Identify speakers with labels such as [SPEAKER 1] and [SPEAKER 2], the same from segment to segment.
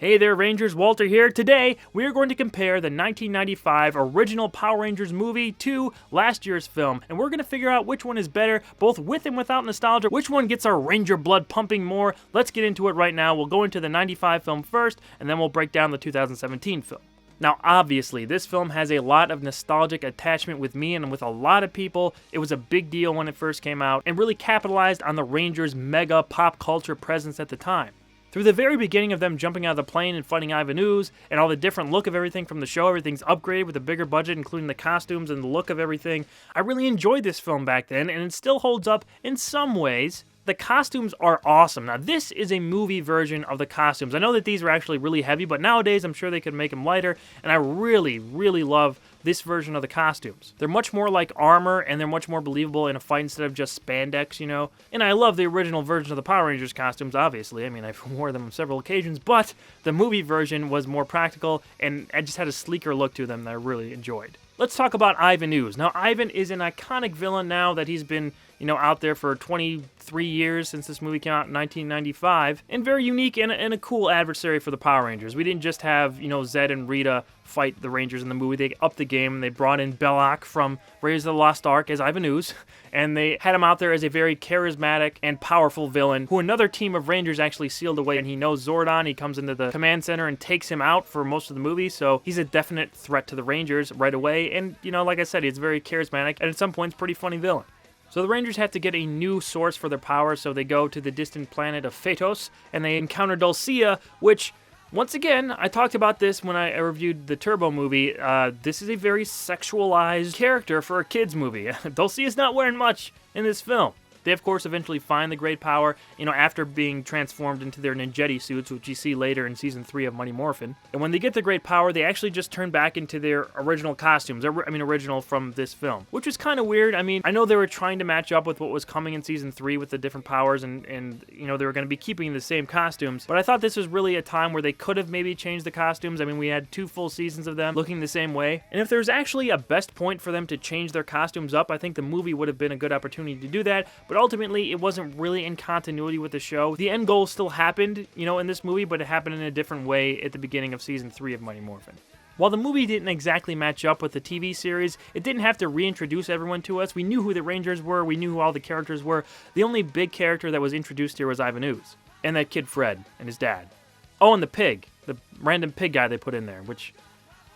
[SPEAKER 1] Hey there Rangers, Walter here. Today, we are going to compare the 1995 original Power Rangers movie to last year's film, and we're going to figure out which one is better, both with and without nostalgia, which one gets our Ranger blood pumping more. Let's get into it right now. We'll go into the 95 film first, and then we'll break down the 2017 film. Now, obviously, this film has a lot of nostalgic attachment with me and with a lot of people. It was a big deal when it first came out, and really capitalized on the Rangers' mega pop culture presence at the time. Through the very beginning of them jumping out of the plane and fighting Ooze, and all the different look of everything from the show, everything's upgraded with a bigger budget, including the costumes and the look of everything. I really enjoyed this film back then, and it still holds up in some ways. The costumes are awesome. Now, this is a movie version of the costumes. I know that these are actually really heavy, but nowadays I'm sure they could make them lighter, and I really, really love this version of the costumes. They're much more like armor, and they're much more believable in a fight instead of just spandex, you know? And I love the original version of the Power Rangers costumes, obviously. I mean, I've worn them on several occasions, but the movie version was more practical, and it just had a sleeker look to them that I really enjoyed. Let's talk about Ooze. Now, Ivan is an iconic villain now that he's been, out there for 23 years since this movie came out in 1995, and very unique and a cool adversary for the Power Rangers. We didn't just have, Zed and Rita fight the Rangers in the movie. They upped the game, and they brought in Belloc from Raiders of the Lost Ark as Ooze, and they had him out there as a very charismatic and powerful villain who another team of Rangers actually sealed away, and he knows Zordon. He comes into the command center and takes him out for most of the movie, so he's a definite threat to the Rangers right away, and, like I said, he's very charismatic, and at some points, pretty funny villain. So the Rangers have to get a new source for their power, so they go to the distant planet of Phaetos, and they encounter Dulcia, which, once again, I talked about this when I reviewed the Turbo movie. This is a very sexualized character for a kid's movie. Dulcia's not wearing much in this film. They, of course, eventually find the great power, after being transformed into their ninjetti suits, which you see later in Season 3 of Mighty Morphin. And when they get the great power, they actually just turn back into their original costumes. Original from this film, which is kind of weird. I know they were trying to match up with what was coming in Season 3 with the different powers, and they were going to be keeping the same costumes. But I thought this was really a time where they could have maybe changed the costumes. We had 2 full seasons of them looking the same way. And if there's actually a best point for them to change their costumes up, I think the movie would have been a good opportunity to do that. But ultimately, it wasn't really in continuity with the show. The end goal still happened, in this movie, but it happened in a different way at the beginning of Season 3 of Mighty Morphin. While the movie didn't exactly match up with the TV series, it didn't have to reintroduce everyone to us. We knew who the Rangers were, we knew who all the characters were. The only big character that was introduced here was Ooze, and that kid Fred, and his dad. Oh, and the pig, the random pig guy they put in there, which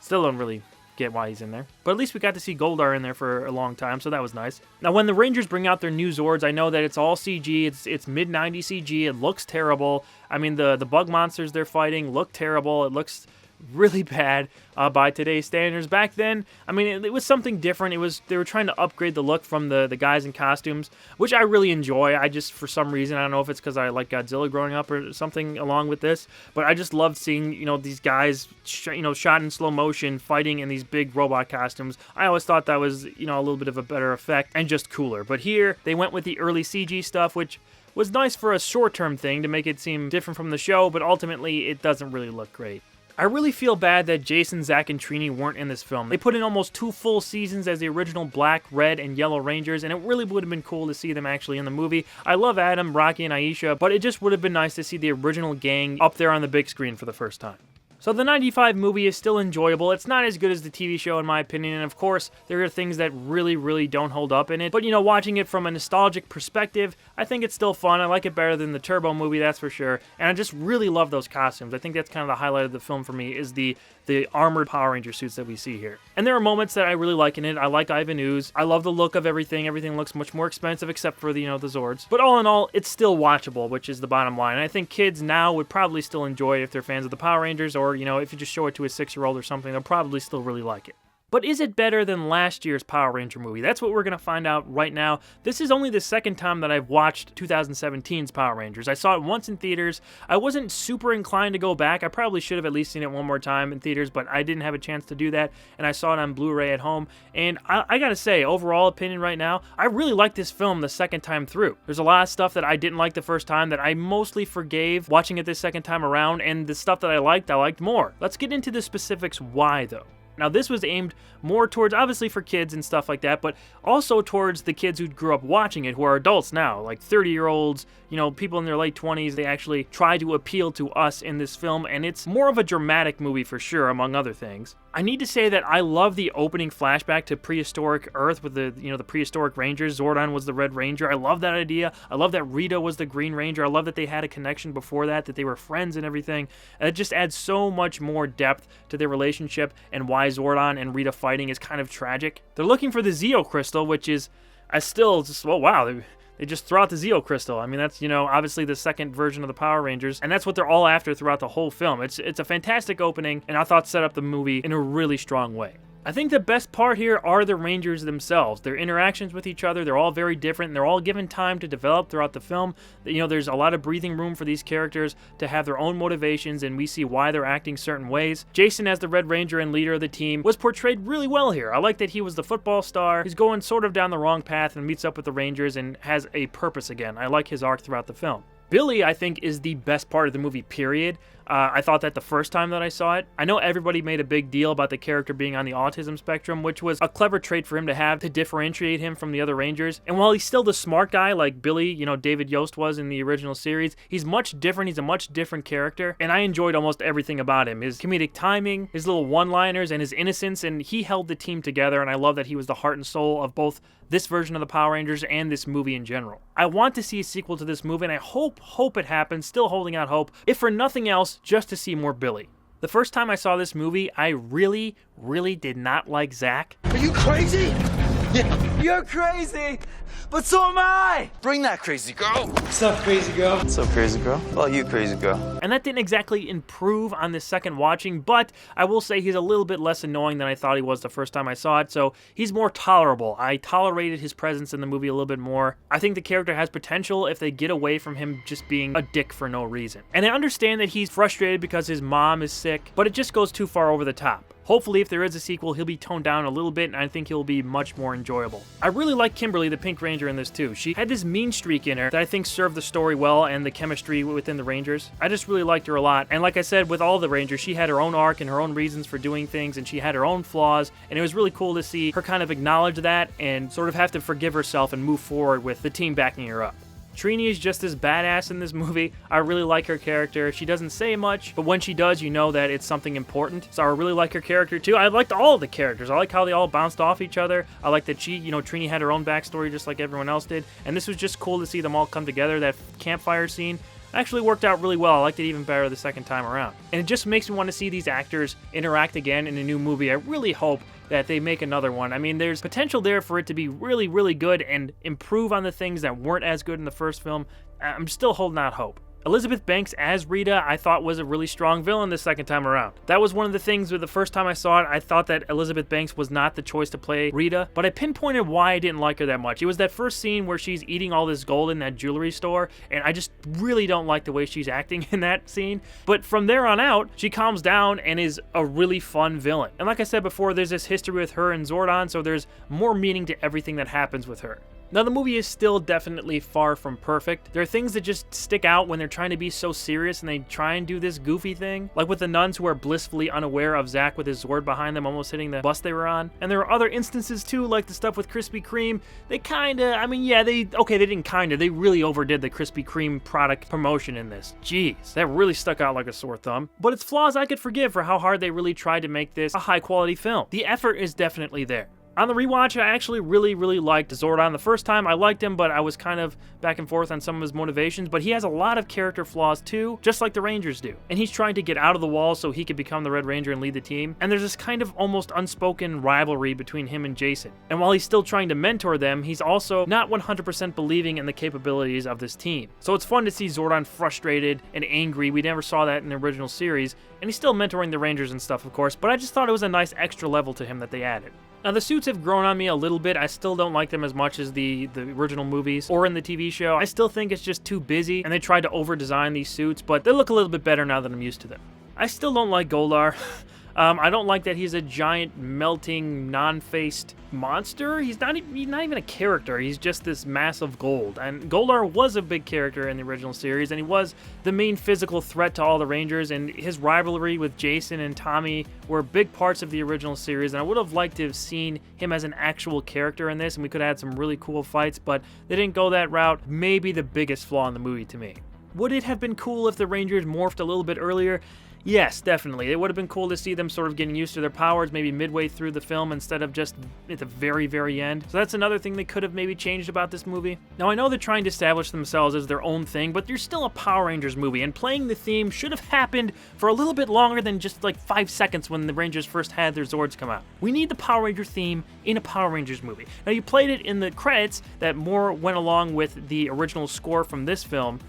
[SPEAKER 1] still don't really get why he's in there. But at least we got to see Goldar in there for a long time, so that was nice. Now, when the Rangers bring out their new Zords, I know that it's all CG. It's mid-90s CG. It looks terrible. The bug monsters they're fighting look terrible. It looks really bad by today's standards. Back then, it was something different. They were trying to upgrade the look from the guys in costumes, which I really enjoy. I just, for some reason, I don't know if it's because I like Godzilla growing up or something along with this, but I just loved seeing, these guys, shot in slow motion fighting in these big robot costumes. I always thought that was, a little bit of a better effect and just cooler. But here, they went with the early CG stuff, which was nice for a short-term thing to make it seem different from the show, but ultimately, it doesn't really look great. I really feel bad that Jason, Zach, and Trini weren't in this film. They put in almost 2 full seasons as the original Black, Red, and Yellow Rangers, and it really would have been cool to see them actually in the movie. I love Adam, Rocky, and Aisha, but it just would have been nice to see the original gang up there on the big screen for the first time. So the 95 movie is still enjoyable. It's not as good as the TV show in my opinion, and of course, there are things that really, really don't hold up in it. But watching it from a nostalgic perspective, I think it's still fun. I like it better than the Turbo movie, that's for sure. And I just really love those costumes. I think that's kind of the highlight of the film for me, is the armored Power Ranger suits that we see here. And there are moments that I really like in it. I like Ooze. I love the look of everything. Everything looks much more expensive except for the Zords. But all in all, it's still watchable, which is the bottom line. And I think kids now would probably still enjoy it if they're fans of the Power Rangers, or if you just show it to a 6-year-old or something, they'll probably still really like it. But is it better than last year's Power Ranger movie? That's what we're going to find out right now. This is only the second time that I've watched 2017's Power Rangers. I saw it once in theaters. I wasn't super inclined to go back. I probably should have at least seen it one more time in theaters, but I didn't have a chance to do that, and I saw it on Blu-ray at home. And I gotta say, overall opinion right now, I really like this film the second time through. There's a lot of stuff that I didn't like the first time that I mostly forgave watching it this second time around, and the stuff that I liked more. Let's get into the specifics why, though. Now this was aimed more towards, obviously for kids and stuff like that, but also towards the kids who grew up watching it, who are adults now, like 30-year-olds, you know, people in their late 20s. They actually try to appeal to us in this film, and it's more of a dramatic movie for sure, among other things. I need to say that I love the opening flashback to prehistoric Earth with the, you know, the prehistoric Rangers. Zordon was the Red Ranger. I love that idea. I love that Rita was the Green Ranger. I love that they had a connection before that they were friends and everything. And it just adds so much more depth to their relationship, and why Zordon and Rita fighting is kind of tragic. They're looking for the Zeo Crystal, which is, I still just, oh wow, they just throw out the Zeo Crystal. I mean, that's, you know, obviously the second version of the Power Rangers, and that's what they're all after throughout the whole film. It's a fantastic opening, and I thought set up the movie in a really strong way. I think the best part here are the Rangers themselves. Their interactions with each other, they're all very different, and they're all given time to develop throughout the film. You know, there's a lot of breathing room for these characters to have their own motivations, and we see why they're acting certain ways. Jason, as the Red Ranger and leader of the team, was portrayed really well here. I like that he was the football star. He's going sort of down the wrong path and meets up with the Rangers and has a purpose again. I like his arc throughout the film. Billy, I think, is the best part of the movie, period. I thought that the first time that I saw it. I know everybody made a big deal about the character being on the autism spectrum, which was a clever trait for him to have to differentiate him from the other Rangers. And while he's still the smart guy like Billy, you know, David Yost was in the original series, he's much different. He's a much different character, and I enjoyed almost everything about him. His comedic timing, his little one-liners, and his innocence, and he held the team together, and I love that he was the heart and soul of both this version of the Power Rangers and this movie in general. I want to see a sequel to this movie, and I hope it happens, still holding out hope, if for nothing else, just to see more Billy. The first time I saw this movie, I really did not like Zach.
[SPEAKER 2] Are you crazy?
[SPEAKER 3] Yeah, you're crazy, but so am I!
[SPEAKER 2] Bring that crazy girl!
[SPEAKER 3] What's up, crazy girl?
[SPEAKER 2] What's up, crazy girl? Well, you crazy girl.
[SPEAKER 1] And that didn't exactly improve on this second watching, but I will say he's a little bit less annoying than I thought he was the first time I saw it, so he's more tolerable. I tolerated his presence in the movie a little bit more. I think the character has potential if they get away from him just being a dick for no reason. And I understand that he's frustrated because his mom is sick, but it just goes too far over the top. Hopefully, if there is a sequel, he'll be toned down a little bit, and I think he'll be much more enjoyable. I really like Kimberly, the Pink Ranger, in this too. She had this mean streak in her that I think served the story well and the chemistry within the Rangers. I just really liked her a lot. And like I said, with all the Rangers, she had her own arc and her own reasons for doing things, and she had her own flaws, and it was really cool to see her kind of acknowledge that and sort of have to forgive herself and move forward with the team backing her up. Trini is just as badass in this movie. I really like her character. She doesn't say much, but when she does, you know that it's something important. So I really like her character too. I liked all of the characters. I like how they all bounced off each other. I like that she, you know, Trini had her own backstory just like everyone else did. And this was just cool to see them all come together. That campfire scene actually worked out really well. I liked it even better the second time around. And it just makes me want to see these actors interact again in a new movie. I really hope that they make another one. I mean, there's potential there for it to be really good and improve on the things that weren't as good in the first film. I'm still holding out hope. Elizabeth Banks as Rita, I thought was a really strong villain the second time around. That was one of the things with the first time I saw it. I thought that Elizabeth Banks was not the choice to play Rita, but I pinpointed why I didn't like her that much. It was that first scene where she's eating all this gold in that jewelry store, and I just really don't like the way she's acting in that scene. But from there on out, she calms down and is a really fun villain. And like I said before, there's this history with her and Zordon, so there's more meaning to everything that happens with her. Now, the movie is still definitely far from perfect. There are things that just stick out when they're trying to be so serious and they try and do this goofy thing, like with the nuns who are blissfully unaware of Zach with his sword behind them almost hitting the bus they were on. And there are other instances too, like the stuff with Krispy Kreme. They kinda, I mean, yeah, they didn't kinda, they really overdid the Krispy Kreme product promotion in this. Jeez, that really stuck out like a sore thumb. But it's flaws I could forgive for how hard they really tried to make this a high quality film. The effort is definitely there. On the rewatch, I actually really liked Zordon. The first time, I liked him, but I was kind of back and forth on some of his motivations, but he has a lot of character flaws too, just like the Rangers do. And he's trying to get out of the wall so he could become the Red Ranger and lead the team. And there's this kind of almost unspoken rivalry between him and Jason. And while he's still trying to mentor them, he's also not 100% believing in the capabilities of this team. So it's fun to see Zordon frustrated and angry. We never saw that in the original series. And he's still mentoring the Rangers and stuff, of course, but I just thought it was a nice extra level to him that they added. Now, the suits have grown on me a little bit. I still don't like them as much as the original movies or in the TV show. I still think it's just too busy, and they tried to over-design these suits, but they look a little bit better now that I'm used to them. I still don't like Goldar. I don't like that he's a giant, melting, non-faced monster. He's not even a character. He's just this mass of gold. And Goldar was a big character in the original series, and he was the main physical threat to all the Rangers, and his rivalry with Jason and Tommy were big parts of the original series, and I would have liked to have seen him as an actual character in this, and we could have had some really cool fights, but they didn't go that route. Maybe the biggest flaw in the movie to me. Would it have been cool if the Rangers morphed a little bit earlier? Yes, definitely. It would have been cool to see them sort of getting used to their powers maybe midway through the film instead of just at the very, very end. So that's another thing they could have maybe changed about this movie. Now, I know they're trying to establish themselves as their own thing, but they're still a Power Rangers movie, and playing the theme should have happened for a little bit longer than just like 5 seconds when the Rangers first had their Zords come out. We need the Power Ranger theme in a Power Rangers movie. Now, you played it in the credits that more went along with the original score from this film.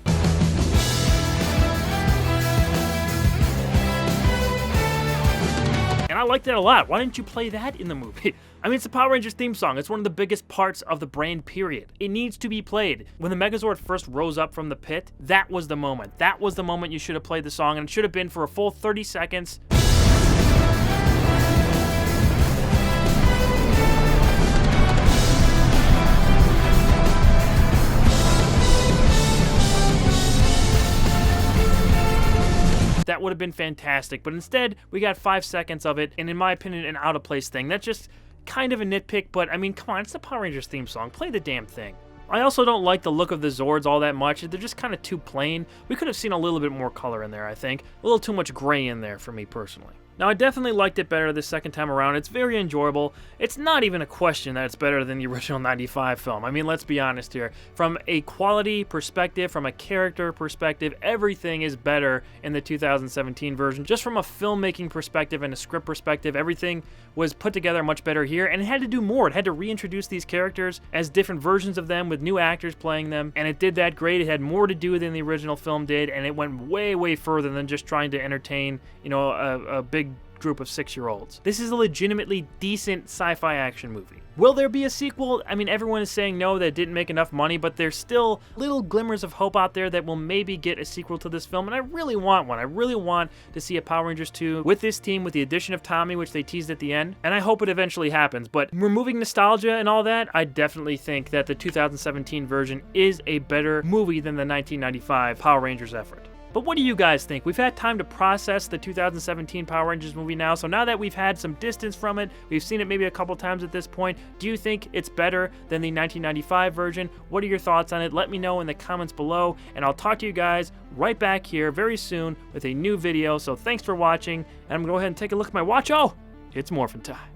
[SPEAKER 1] And I liked that a lot. Why didn't you play that in the movie? I mean, it's the Power Rangers theme song. It's one of the biggest parts of the brand, period. It needs to be played. When the Megazord first rose up from the pit, that was the moment. That was the moment you should have played the song, and it should have been for a full 30 seconds. That would have been fantastic, but instead, we got 5 seconds of it, and in my opinion, an out-of-place thing. That's just kind of a nitpick, but I mean, come on, it's the Power Rangers theme song. Play the damn thing. I also don't like the look of the Zords all that much. They're just kind of too plain. We could have seen a little bit more color in there, I think. A little too much gray in there for me personally. Now, I definitely liked it better the second time around. It's very enjoyable. It's not even a question that it's better than the original 95 film. I mean, let's be honest here. From a quality perspective, from a character perspective, everything is better in the 2017 version. Just from a filmmaking perspective and a script perspective, everything was put together much better here, and it had to do more. It had to reintroduce these characters as different versions of them with new actors playing them, and it did that great. It had more to do than the original film did, and it went way, way further than just trying to entertain, you know, a big group of 6-year-olds. This is a legitimately decent sci-fi action movie. Will there be a sequel? I mean, everyone is saying no, that it didn't make enough money, but there's still little glimmers of hope out there that we'll maybe get a sequel to this film, and I really want one. I really want to see a Power Rangers 2 with this team, with the addition of Tommy, which they teased at the end, and I hope it eventually happens. But removing nostalgia and all that, I definitely think that the 2017 version is a better movie than the 1995 Power Rangers effort. But what do you guys think? We've had time to process the 2017 Power Rangers movie now, so now that we've had some distance from it, we've seen it maybe a couple times at this point, do you think it's better than the 1995 version? What are your thoughts on it? Let me know in the comments below, and I'll talk to you guys right back here very soon with a new video. So thanks for watching, and I'm going to go ahead and take a look at my watch. Oh, it's morphin' time.